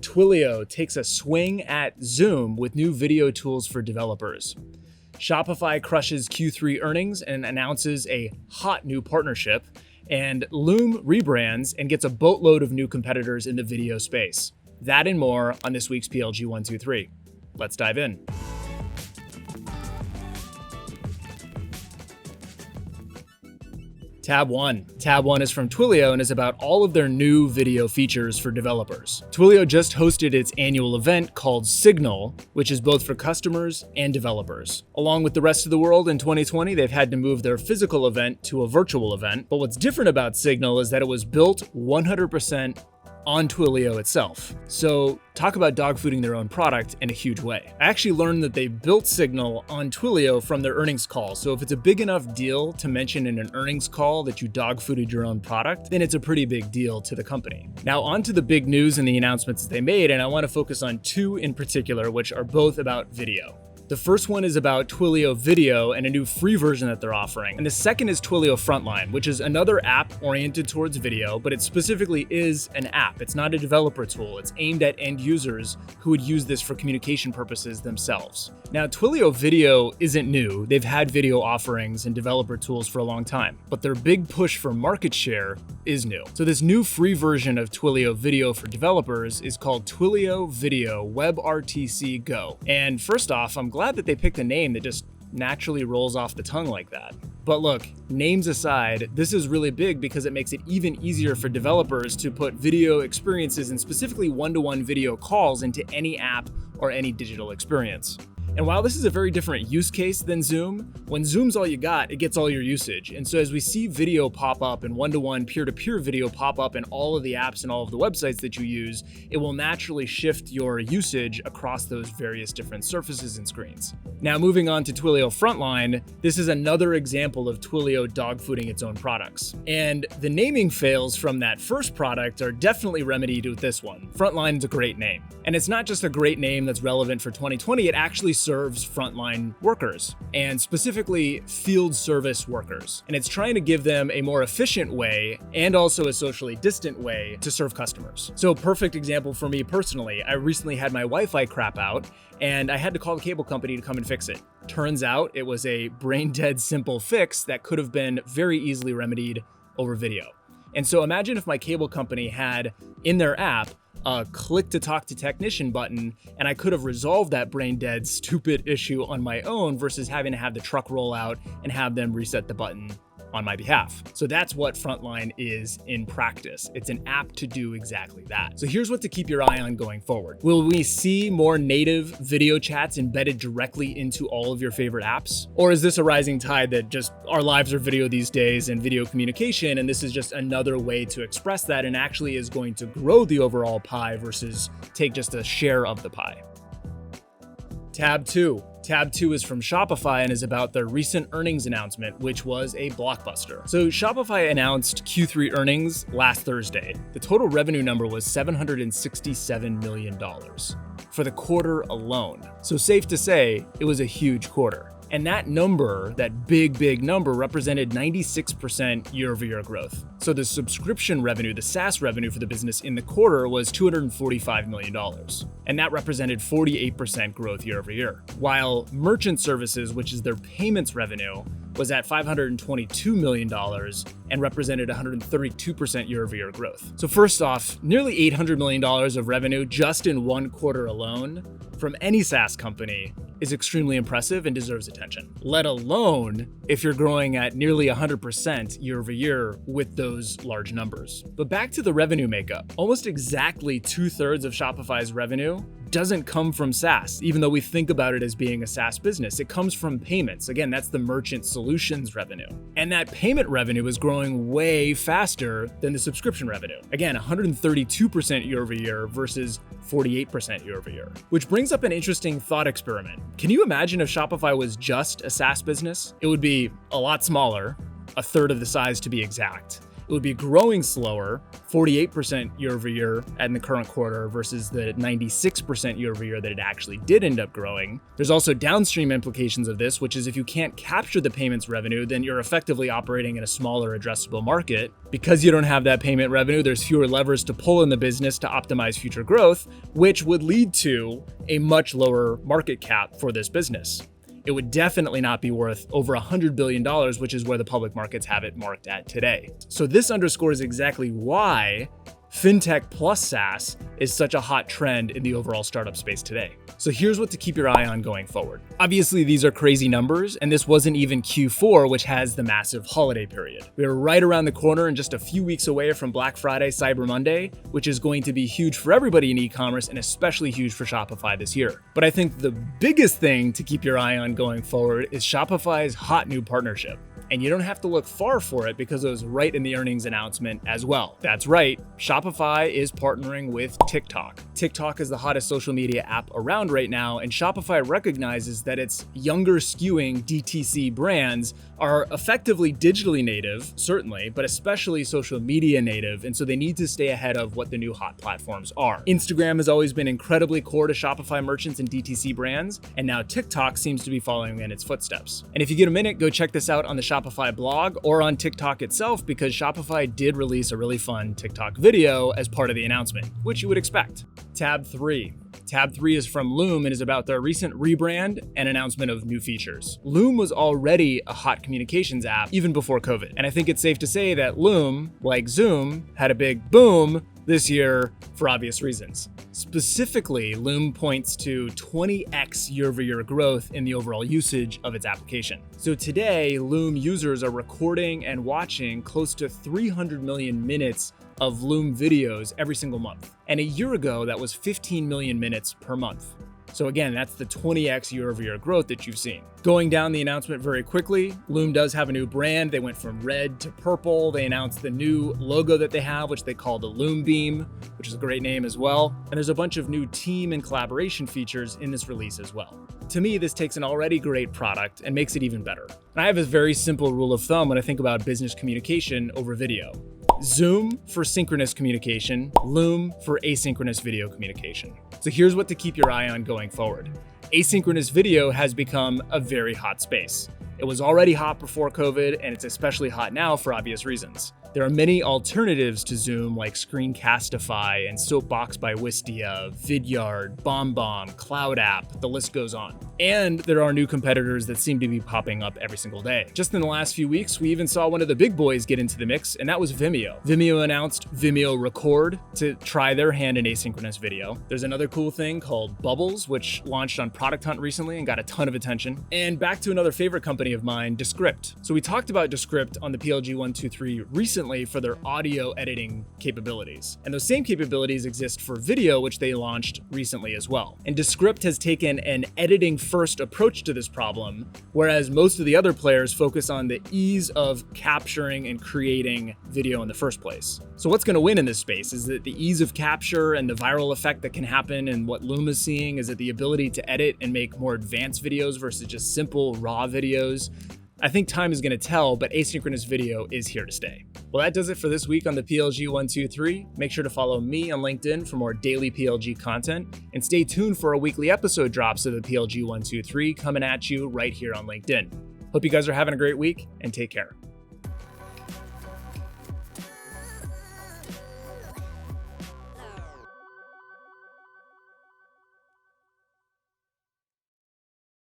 Twilio takes a swing at Zoom with new video tools for developers. Shopify crushes Q3 earnings and announces a hot new partnership. And Loom rebrands and gets a boatload of new competitors in the video space. That and more on this week's PLG123. Let's dive in. Tab 1. Tab 1 is from Twilio and is about all of their new video features for developers. Twilio just hosted its annual event called Signal, which is both for customers and developers. Along with the rest of the world in 2020, they've had to move their physical event to a virtual event. But what's different about Signal is that it was built 100% on Twilio itself. So talk about dogfooding their own product in a huge way. I actually learned that they built Signal on Twilio from their earnings call. So if it's a big enough deal to mention in an earnings call that you dogfooded your own product, then it's a pretty big deal to the company. Now on to the big news and the announcements that they made, and I want to focus on two in particular, which are both about video. The first one is about Twilio Video and a new free version that they're offering. And the second is Twilio Frontline, which is another app oriented towards video, but it specifically is an app. It's not a developer tool. It's aimed at end users who would use this for communication purposes themselves. Now, Twilio Video isn't new. They've had video offerings and developer tools for a long time, but their big push for market share is new. So this new free version of Twilio Video for developers is called Twilio Video WebRTC Go. And first off, I'm glad that they picked a name that just naturally rolls off the tongue like that. But look, names aside, this is really big because it makes it even easier for developers to put video experiences and specifically one-to-one video calls into any app or any digital experience. And while this is a very different use case than Zoom, when Zoom's all you got, it gets all your usage. And so as we see video pop up and one-to-one peer-to-peer video pop up in all of the apps and all of the websites that you use, it will naturally shift your usage across those various different surfaces and screens. Now moving on to Twilio Frontline, this is another example of Twilio dogfooding its own products. And the naming fails from that first product are definitely remedied with this one. Frontline is a great name. And it's not just a great name that's relevant for 2020, it actually serves frontline workers, and specifically field service workers. And it's trying to give them a more efficient way and also a socially distant way to serve customers. So perfect example for me personally, I recently had my Wi-Fi crap out and I had to call the cable company to come and fix it. Turns out it was a brain dead simple fix that could have been very easily remedied over video. And so imagine if my cable company had in their app a click to talk to technician button, and I could have resolved that brain dead stupid issue on my own versus having to have the truck roll out and have them reset the button on my behalf. So that's what Frontline is in practice. It's an app to do exactly that. So here's what to keep your eye on going forward. Will we see more native video chats embedded directly into all of your favorite apps? Or is this a rising tide that just our lives are video these days and video communication, and this is just another way to express that and actually is going to grow the overall pie versus take just a share of the pie? Tab 2. Tab 2 is from Shopify and is about their recent earnings announcement, which was a blockbuster. So Shopify announced Q3 earnings last Thursday. The total revenue number was $767 million for the quarter alone. So safe to say, it was a huge quarter. And that number, that big number, represented 96% year-over-year growth. So the subscription revenue, the SaaS revenue for the business in the quarter was $245 million. And that represented 48% growth year-over-year. While merchant services, which is their payments revenue, was at $522 million and represented 132% year-over-year growth. So first off, nearly $800 million of revenue just in one quarter alone from any SaaS company is extremely impressive and deserves attention, let alone if you're growing at nearly 100% year over year with those large numbers. But back to the revenue makeup, almost exactly 2/3 of Shopify's revenue doesn't come from SaaS, even though we think about it as being a SaaS business. It comes from payments. Again, that's the merchant solutions revenue. And that payment revenue is growing way faster than the subscription revenue. Again, 132% year over year versus 48% year over year, which brings up an interesting thought experiment. Can you imagine if Shopify was just a SaaS business? It would be a lot smaller, 1/3 of the size to be exact. It would be growing slower, 48% year over year in the current quarter versus the 96% year over year that it actually did end up growing. There's also downstream implications of this, which is if you can't capture the payments revenue, then you're effectively operating in a smaller addressable market. Because you don't have that payment revenue, there's fewer levers to pull in the business to optimize future growth, which would lead to a much lower market cap for this business. It would definitely not be worth over $100 billion, which is where the public markets have it marked at today. So this underscores exactly why fintech plus SaaS is such a hot trend in the overall startup space today. So here's what to keep your eye on going forward. Obviously, these are crazy numbers, and this wasn't even Q4, which has the massive holiday period. We are right around the corner and just a few weeks away from Black Friday, Cyber Monday, which is going to be huge for everybody in e-commerce and especially huge for Shopify this year. But I think the biggest thing to keep your eye on going forward is Shopify's hot new partnership. And you don't have to look far for it because it was right in the earnings announcement as well. That's right, Shopify is partnering with TikTok. TikTok is the hottest social media app around right now, and Shopify recognizes that its younger skewing DTC brands are effectively digitally native, certainly, but especially social media native, and so they need to stay ahead of what the new hot platforms are. Instagram has always been incredibly core to Shopify merchants and DTC brands, and now TikTok seems to be following in its footsteps. And if you get a minute, go check this out on the Shopify blog or on TikTok itself, because Shopify did release a really fun TikTok video as part of the announcement, which you would expect. Tab 3. Tab 3 is from Loom and is about their recent rebrand and announcement of new features. Loom was already a hot communications app even before COVID, and I think it's safe to say that Loom, like Zoom, had a big boom this year for obvious reasons. Specifically, Loom points to 20x year-over-year growth in the overall usage of its application. So today, Loom users are recording and watching close to 300 million minutes of Loom videos every single month. And a year ago, that was 15 million minutes per month. So again, that's the 20x year-over-year growth that you've seen. Going down the announcement very quickly, Loom does have a new brand. They went from red to purple. They announced the new logo that they have, which they call the Loom Beam, which is a great name as well. And there's a bunch of new team and collaboration features in this release as well. To me, this takes an already great product and makes it even better. And I have a very simple rule of thumb when I think about business communication over video. Zoom for synchronous communication, Loom for asynchronous video communication. So here's what to keep your eye on going forward. Asynchronous video has become a very hot space. It was already hot before COVID, and it's especially hot now for obvious reasons. There are many alternatives to Zoom like Screencastify and Soapbox by Wistia, Vidyard, BombBomb, Cloud App, the list goes on. And there are new competitors that seem to be popping up every single day. Just in the last few weeks, we even saw one of the big boys get into the mix, and that was Vimeo. Vimeo announced Vimeo Record to try their hand in asynchronous video. There's another cool thing called Bubbles, which launched on Product Hunt recently and got a ton of attention. And back to another favorite company of mine, Descript. So we talked about Descript on the PLG123 recently for their audio editing capabilities. And those same capabilities exist for video, which they launched recently as well. And Descript has taken an editing first approach to this problem, whereas most of the other players focus on the ease of capturing and creating video in the first place. So what's going to win in this space? Is it the ease of capture and the viral effect that can happen? And what Loom is seeing, is it the ability to edit and make more advanced videos versus just simple raw videos? I think time is going to tell, but asynchronous video is here to stay. Well, that does it for this week on the PLG123. Make sure to follow me on LinkedIn for more daily PLG content, and stay tuned for our weekly episode drops of the PLG123 coming at you right here on LinkedIn. Hope you guys are having a great week, and take care.